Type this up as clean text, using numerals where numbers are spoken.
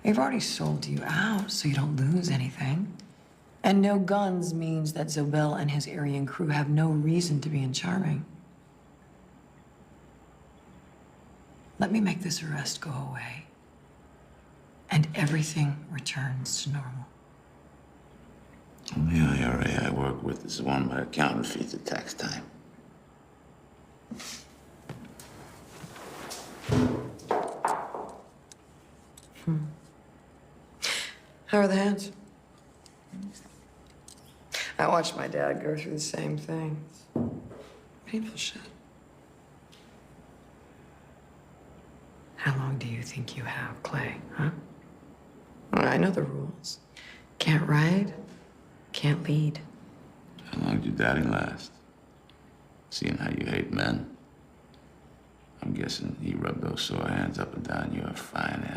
They've already sold you out, so you don't lose anything. And no guns means that Zobel and his Aryan crew have no reason to be in Charming. Let me make this arrest go away, and everything returns to normal. The IRA I work with is one by accounting fees at tax time. How are the hands? I watched my dad go through the same thing. Painful shit. How long do you think you have, Clay, huh? Well, I know the rules. Can't ride, can't lead. How long did your daddy last? Seeing how you hate men, I'm guessing he rubbed those sore hands up and down your fine ass.